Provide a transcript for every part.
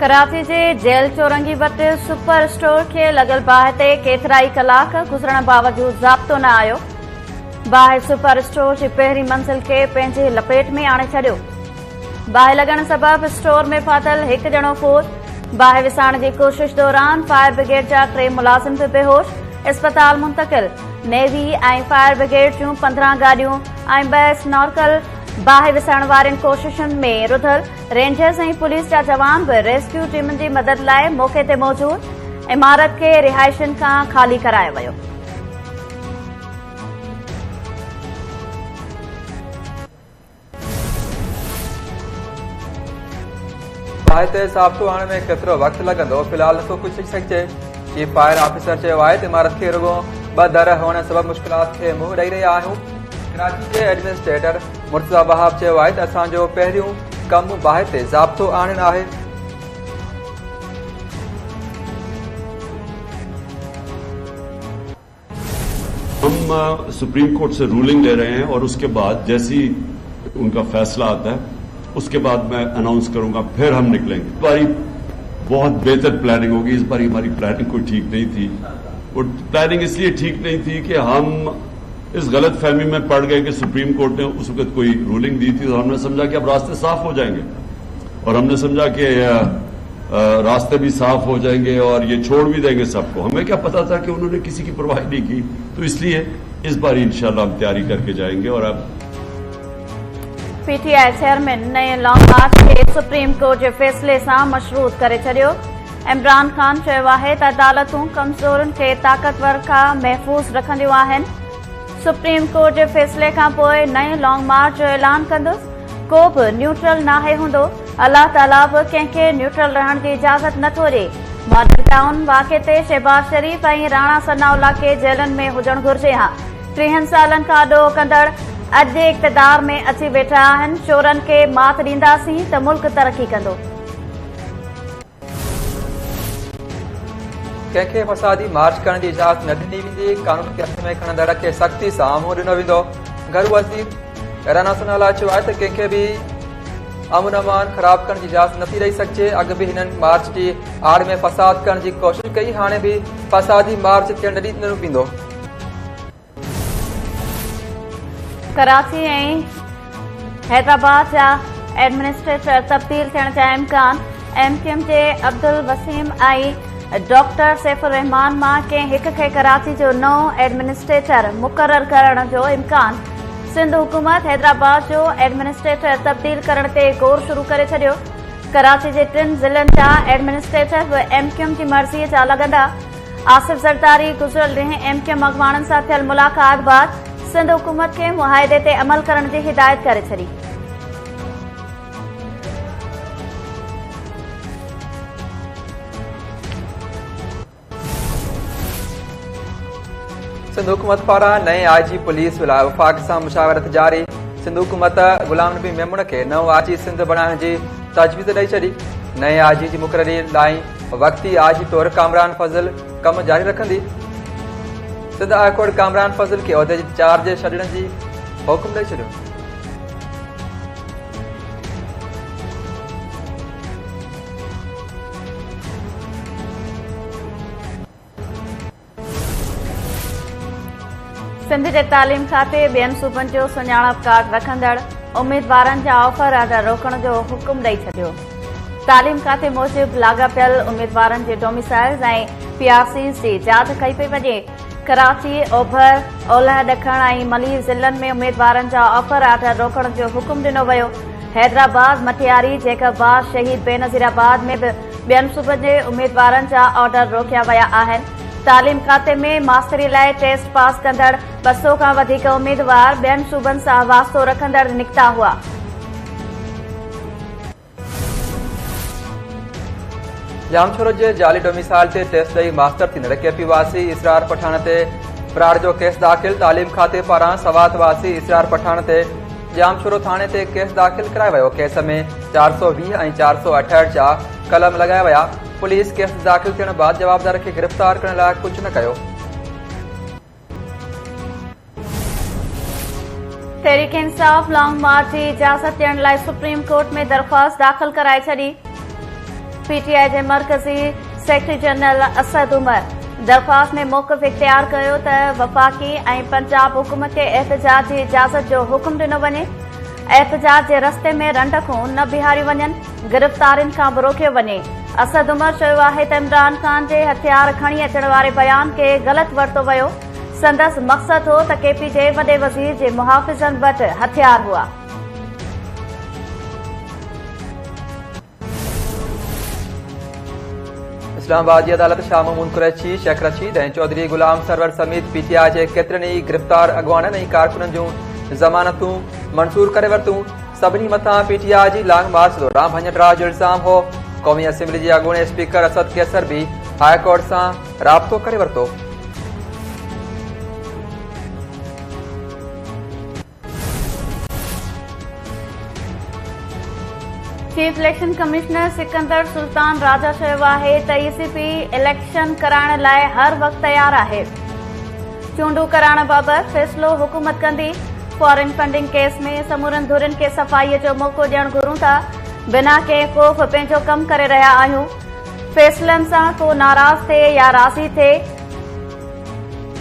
कराची जे jail चौरंगी वटि super store खे लॻल बाहि ते केतिराई कलाक गुज़रण बावजूद ज़ाब्तो न आयो। बाहि सुपर स्टोर जी पहिरीं मंज़िल खे पंहिंजे लपेट में आणे छॾियो। बाहि लॻण सबबि स्टोर में फाथल हिकु ॼणो फोत। बाहि विसाइण जी कोशिश दौरान फायर ब्रिगेड जा 3 मुलाज़िम बि बेहोश, इस्पताल मुंतक़िल। नेवी ऐं फायर ब्रिगेड जूं 15 गाॾियूं ऐं 2 स्नॉर्कल बाहि विसाइण वारनि कोशिशुनि में रुधल। रेंजर्स ऐं पुलिस जा जवान बि रेस्क्यू टीमुनि जी मदद लाइ मौक़े ते मौजूद। इमारत खे रिहाइशनि खां ख़ाली करायो वियो। बाहि ते ज़ाब्तो आणण में केतिरो वक़्तु लॻंदो फ़िलहाल नथो कुझु थी सघिजे। चीफ फायर ऑफिसर चयो आहे त इमारत खे रुॻो 2 दर हुअण सबबि मुश्किलात खे मुंहुं ॾेई रहिया आहियूं। कराची जे एडमिनिस्ट्रेटर मुर्तज़ा वहाब चयो आहे त असांजो पहिरियों कमु बाहि ते ज़ाब्तो आणणु आहे। हम सुप्रीम कोर्ट से रूलिंग ले रहे हैं और उसके बाद जैसे ही उनका फैसला आता है उसके बाद मैं अनाउंस करूंगा, फिर हम निकलेंगे। इस बारी बहुत बेहतर प्लानिंग होगी। इस बारी हमारी प्लानिंग कोई ठीक नहीं थी। और प्लानिंग इसलिए ठीक नहीं थी कि हम इस गलत फहमी में पड़ गए कि सुप्रीम कोर्ट ने उस वक्त कोई रूलिंग दी थी, तो हमने समझा कि अब रास्ते साफ हो जाएंगे और हमने समझा कि रास्ते भी साफ हो जाएंगे और ये छोड़ भी देंगे सबको। हमें क्या पता था कि उन्होंने किसी की परवाह नहीं की, तो इसलिए इस बार इंशाल्लाह हम तैयारी करके जाएंगे। और अब पीटीआई चेयरमैन नए लॉन्ग मार्च खे सुप्रीम कोर्ट जे फ़ैसिले सां मशरूत करे छॾियो। इमरान ख़ान चयो आहे त अदालतूं कमज़ोरनि खे ताक़तवर खां महफ़ूज़ रखंदियूं आहिनि। सुप्रीम कोर्ट जे फ़ैसिले खां पोइ नए लॉन्ग मार्च जो ऐलान कंदुसि। को बि न्यूट्रल नाहे हूंदो। अल्लाह ताला बि कंहिंखे न्यूट्रल रहण जी इजाज़त नथो ॾिए। मॉडल टाउन वाक़े ते शहबाज शरीफ़ ऐं राणा सनाउल्लाह खे जेलनि में हुजणु घुर्जे हा। 30 सालनि खां ॾोह कंदड़ अॼु इक़्तिदार में अची वेठा आहिनि। चोरनि खे मात ॾींदासीं त मुल्क तरक़ी कंदो। कंहिंखे फसादी मार्च करण जी इजाज़त न ॾिनी वेंदी। कानून खे हथ में खणंदड़ खे सख़्ती सां मुंहुं ॾिनो वेंदो। घर वज़ीर राणा सनाउल्लाह चयो आहे त कंहिंखे बि अमन अमान ख़राब करण जी इजाज़त नथी ॾेई सघिजे। अॻु बि हिननि मार्च जी आड़ में फसाद करण जी कोशिश कई, हाणे बि फसादी मार्च थियण न ॾिनो वेंदो। कराची ऐं हैदराबाद जा एडमिनिस्ट्रेटर तब्दील थियण जा इम्कान। एमक्यूएम जे अब्दुल वसीम ऐं डॉक्टर सैफुर रहमान मां कंहिं हिक खे कराची जो नओं एडमिनिस्ट्रेटर मुक़रर करण जो इम्कान। सिंध हुकूमत हैदराबाद जो एडमिनिस्ट्रेटर तब्दील करण ते गौर शुरू करे छॾियो। कराची जे 3 ज़िलनि जा एडमिनिस्ट्रेटर बि एमक्यूएम जी मर्ज़ीअ जा लॻंदा। आसिफ ज़रदारी गुज़िरियल ॾींहुं एमक्यूएम अॻवाननि सां थियल मुलाक़ात बाद सिंध हुकूमत खे मुआहिदे ते अमल करण जी हिदायत करे छॾी। सिंध हुकूमत पारां नए आईजी पुलिस वफ़ाक़ सां मुशावरत जारी। सिंध हुकूमत गुलाम नबी मेमुन खे नओं आईजी सिंध बणाइण जी तजवीज़ ॾेई छॾी। नए आईजी जी मुक़ररी लाइ वक़्ती आईजी तौर कामरान फज़ल कम जारी रखंदी। सिंध हाई कोर्ट कामरान फज़ल खे उहिदे जी चार्ज छॾण जी हुकुम ॾेई छॾियो। सिंध जे तालीम खाते ॿियनि सूबनि जो सुञाणप कार्ड रखंदड़ उम्मीदवारनि जा ऑफर ऑर्डर रोकण जो हुकुम ॾेई छॾियो। तालीम खाते मूजिबि लाॻापियल उम्मीदवारनि जे डोमिसाइल्स ऐं पीआरसीज़ जी जाच कई पई वञे। कराची, ओभर, ओलह ॾखण ऐं मलीर ज़िलनि में उम्मीदवारनि जा ऑफर ऑर्डर रोकण जो हुकुम ॾिनो वियो। हैदराबाद, मटियारी, जैकबाद, शहीद बेनज़ीराबाद में बि ॿियनि सूबनि जे उम्मीदवारनि जा ऑर्डर रोकिया विया आहिनि। तालीम खाते में मास्तरी लाइ टेस्ट पास कंदड़ 200 खां वधीक उम्मीदवार ॿियनि सूबनि सां वास्तो रखंदड़ निकिता हुआ। जामछोर जे जाली डोमिसाइल ते टेस्ट ॾेई मास्टर थी नरके वासी इसरार पठान ते फरार जो केस दाख़िल। तालीम खाते पारां सवात वासी इसरार पठान ते जामछोर थाणे ते केस दाख़िल करायो वियो। केस में 420 ऐं 468 जा कलम लॻाया विया। पुलिस केस दाख़िल थियण बाद जवाबदार खे गिरफ़्तार करण लाइ कुझु न कयो। तहरीक इंसाफ लॉन्ग मार्च जी इजाज़त ॾियण लाइ सुप्रीम कोर्ट में दरख़्वास्त दाख़िल कराए छॾी। PTI जे मरकज़ी सेक्रेटरी जनरल असद उमर दरख़्वास्त में मौक़िफ़ इख्तियार कयो त वफ़ाक़ी ऐं पंजाब हुकूमत खे एहतजाज जी इजाज़त जो हुकुम ॾिनो वञे। एहतजाज जे रस्ते में रंडखूं न बीहारियूं वञनि, गिरफ़्तारियुनि खां बि रोकियो वञे। असद उमर चयो आहे त इमरान ख़ान जे हथियार खणी अचण वारे बयान खे ग़लति वरितो वियो। संदसि मक़सदु हो त KP जे वॾे वज़ीर जे मुहाफ़िज़नि वटि हथियार हुआ। इस्लामाबाद जी अदालत शाह महमूद कुरैशी, शेख रशीद ऐं चौधरी गुलाम सरवर समेत PTI जे केतिरनि ई गिरफ़्तार अॻवाननि ऐं कारकुननि जूं ज़मानतूं मंज़ूर करे वरितूं। सभिनी मथां PTI जी लॉन्ग मार्च दौरान भञड़ जो इल्ज़ाम हो। क़ौमी असेंबली जे अॻूणे स्पीकर असद कैसर बि हाई कोर्ट सां राब्तो करे वरितो। Chief election commissioner Sikandar Sultan Raja चयो आहे त ECP इलेक्शन कराइण लाइ हर वक़्तु तयार आहे। चूंडूं कराइण बाबति फ़ैसिलो हुकूमत कंदी। फॉरेन फंडिंग केस में समूरनि धुरियुनि खे सफ़ाईअ जो मौक़ो ॾियणु घुरूं था। बिना कंहिं ख़ौफ़ पंहिंजो कमु करे रहिया आहियूं। फ़ैसिलनि सां को नाराज़ थिए या राज़ी थिए,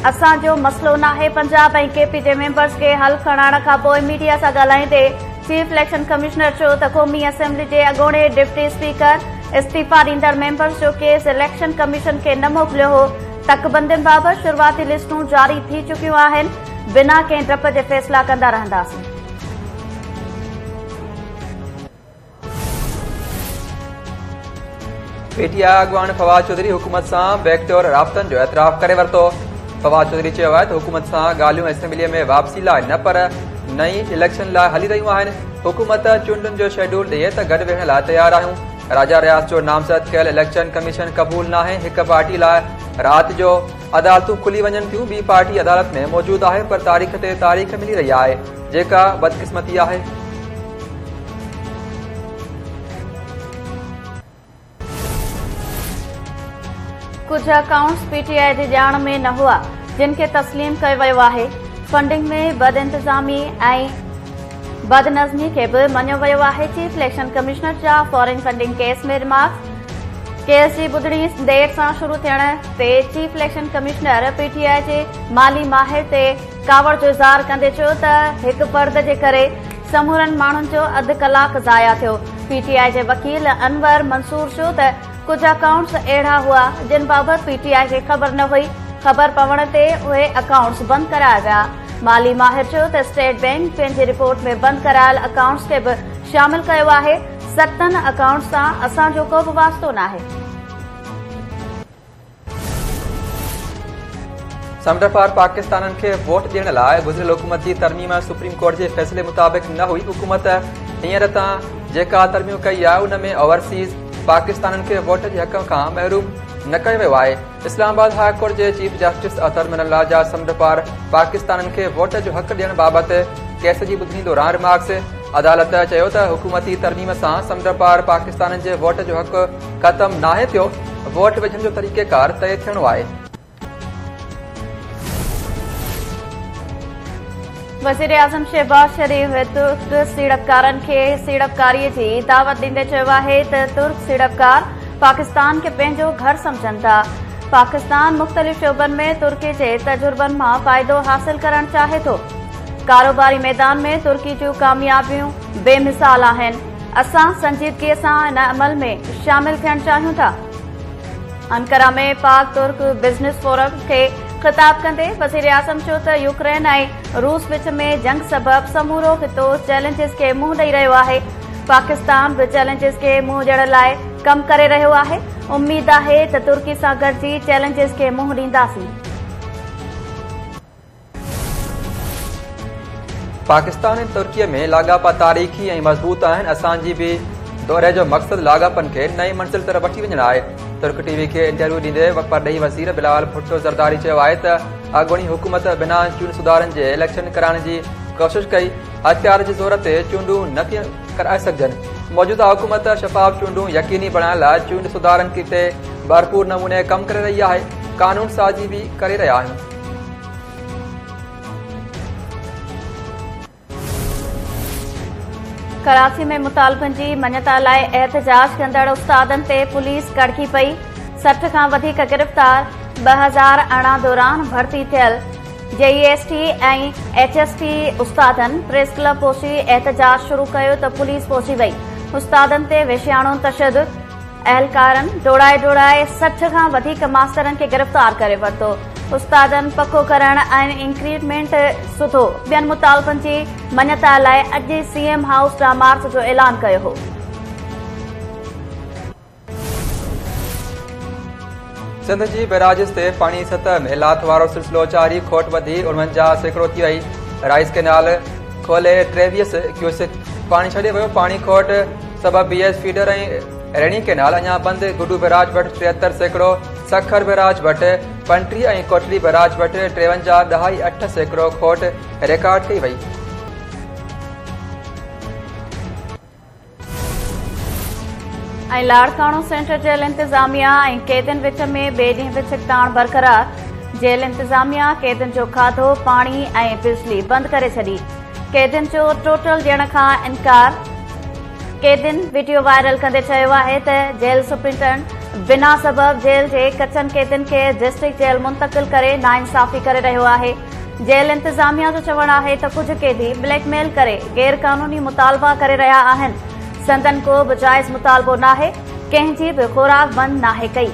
असांजो मसइलो नाहे। पंजाब ऐं KP जे मेंबर्स खे हल खणाइण खां पोइ मीडिया सां ॻाल्हाईंदे चीफ इलेक्शन कमिश्नर चयो त क़ौमी असेंबली जे अॻूणे डिप्टी स्पीकर इस्तीफ़ा ॾींदड़ मेंबर्स जो केस इलेक्शन कमीशन खे न मोकिलियो हो। तकबंदियुनि बाबति शुरूआती लिस्टूं जारी थी चुकियूं आहिनि। बिना कंहिं डप जे फ़ैसिला कंदा रहंदासीं। PTI अॻवान फवाद चौधरी हुकूमत सां बैकडोर राब्तनि जो एतिराफ़ करे वरितो। फवाद चौधरी चयो आहे त हुकूमत सां ॻाल्हियूं असेंबलीअ में वापसी लाइ न पर नई इलेक्शन लाइ हली रहियूं आहिनि। हुकूमत चूंडुनि जो शेड्यूल ॾिए त गॾु वेहण लाइ तयार आहियूं। राजा रियाज़ जो नामज़द कयल इलेक्शन कमीशन क़बूल नाहे। हिक पार्टी लाइ राति जो अदालतूं खुली वञनि थियूं, ॿी पार्टी अदालत में मौजूदु आहे, पर तारीख़ ते तारीख़ मिली रही आहे, जेका बदकिस्मती आहे। कुछ अकाउंट्स PTI जी ॼाण में न हुआ, जिन खे तस्लीम कयो वियो आहे। फंडिंग में बदइंतज़ामी ऐं बदनज़मी खे बि मञियो वियो आहे। चीफ इलेक्शन कमिश्नर जा फॉरेन फंडिंग केस में रिमार्क्स। केस जी ॿुधणी देर सां शुरू थियण ते चीफ इलेक्शन कमिश्नर PTI जे माली माहिर ते कावड़ जो इज़हार कंदे चयो त हिकु फ़र्द जे करे समूरनि माण्हुनि जो अधु कलाक ज़ाया थियो। PTI जे वकील अनवर मंसूर चयो त कुझु अकाउंट्स अहिड़ा हुआ जिन बाबति PTI खे ख़बर न हुई। ख़बर पवण ते उहे अकाउंट्स बंदि कराया विया। माली माहिर चयो त स्टेट बैंक पंहिंजी रिपोर्ट में बंदि करायल अकाउंट्स खे बि शामिल कयो आहे। 7 अकाउंट्स सां असांजो को बि वास्तो नाहे। समुंड पार पाकिस्ताननि खे वोट ॾियण लाइ गुज़िरियल हुकूमत जी तरमीम सुप्रीम कोर्ट जे फ़ैसिले मुताबिक़ न हुई। हुकूमत हींअर तां जेका तरमीम कई आहे उन में ओवरसीज़ पाकिस्ताननि खे वोट जे हक़ खां महरूम न कयो वियो आहे। इस्लामाबाद हाई कोर्ट जे चीफ जस्टिस अतर मिनल्ला जा समुंड पार पाकिस्ताननि खे वोट जो हक़ ॾियण बाबति केस जी ॿुधणी दौरान रिमार्क्स। अदालत चयो त हुकूमती तरमीम सां समुंड पार पाकिस्ताननि जे वोट जो हक़ ख़तम नाहे थियो। वोट विझण जो तरीक़ेकार तइ थियणो आहे। वज़ीर आज़म शहबाज शरीफ तुर्क सीड़पकारनि खे सीड़पकारीअ जी दावत ॾींदे चयो आहे त तुर्क सीड़पकार पाकिस्तान खे पंहिंजो घर सम्झनि था। पाकिस्तान मुख़्तलिफ़ शोबनि में तुर्की जे तजुर्बनि मां फ़ाइदो हासिल करणु चाहे थो। कारोबारी मैदान में तुर्की जूं कामयाबियूं बेमिसाल आहिनि। असां संजीदगीअ सां इन अमल में शामिल थियणु चाहियूं था। अंकारा में पाक तुर्क बिज़नेस फोरम खे ख़िताब कंदे वज़ीर आज़म चयो त यूक्रेन ऐं रूस विच में जंग सबबि समूरो ख़ितो चैलेंजिस खे मुंहुं ॾेई रहियो आहे। पाकिस्तान बि चैलेंजिस खे मुंहुं ॾियण लाइ कमु करे रहियो आहे। उमीद आहे त तुर्की सां गॾिजी चैलेंजिस खे मुंहुं ॾींदासीं। पाकिस्तान ऐं तुर्कीअ में लाॻापा तारीख़ी ऐं मज़बूत आहिनि। असांजी बि दौरे जो मक़सदु लाॻापनि खे नई मंज़िल तरफ़ वठी वञणु आहे। तुर्क टीवी खे इंटरव्यू ॾींदे परॾेही वज़ीर बिलावल भुट्टो ज़रदारी चयो आहे त अॻूणी हुकूमत बिना चूंड सुधारनि जे इलेक्शन कराइण जी कोशिश कई। हथियार जे ज़ोर ते चूंडूं न कराए सघजनि। मौजूदा हुकूमत शफ़ाफ़ चूंडूं यकीनी बणाइण लाइ चूंड सुधारनि ते भरपूर नमूने कमु करे रही आहे। कानून साज़ी बि करे रहिया आहियूं। कराची में मुतालबनि जी मञता लाइ एहतजाज कंदड़ उस्तादनि ते पुलिस कड़की पई। 60 खां वधीक गिरफ़्तार। 2018 दौरान भर्ती थियल JEST ऐं HST उस्तादनि प्रेस क्लब पहुची एहतजाज शुरू कयो त पुलिस पहुची वई। उस्तादनि ते वेशियाणो तशद्दुद। अहलकारनि डोड़ाए 60 खां वधीक मास्तरनि खे गिरफ़्तार करे वरितो। उस्तादनि पको करण ऐं इंक्रीमेंट सुधो ॿियनि मुतालबनि जी मञता लाइ अॼु CM हाउस ॾांहुं मार्च जो ऐलान कयो हो। सिंध जी बैराजिस ते पाणी सतह में लाथ वारो सिलसिलो जारी। खोट वधी 49% थी वई। राइस कैनाल खोले 23 क्यूसेक पाणी छॾे वियो। पाणी खोट सबब BS फीडर ऐं रेणी कैनाल अञा बंदि। गुडू बैराज वटि 73%, सखर बैराज वटि 35 ऐं कोटली बैराज वटि 53.8% खोट रिकॉर्ड कई वई। ऐं लाड़काणो सेंट्रल जेल इंतज़ामिया ऐं कैदियुनि विच में ॿिए ॾींहुं बि छिकताण बरक़रार। जेल इंतज़ामिया कैदियुनि जो खाधो, पाणी ऐं बिजली बंदि करे छॾी। कैदियुनि जो टोटल ॾियण खां इनकार। कैदियुनि वीडियो वायरल कंदे चयो आहे त जेल सुप्रींटेंडेंट बिना सबब जेल जे कचनि कैदियुनि खे डिस्ट्रिक्ट जेल मुंतक़िल करे नाइंसाफ़ी करे रहियो आहे। जेल इंतज़ामिया जो चवणु आहे त कुझु कैदी ब्लैकमेल करे गैर क़ानूनी मुतालबा करे रहिया आहिनि। संदन को बि जाइज़ मुतालबो नाहे। कंहिंजी बि खुराक बंदि नाहे कई।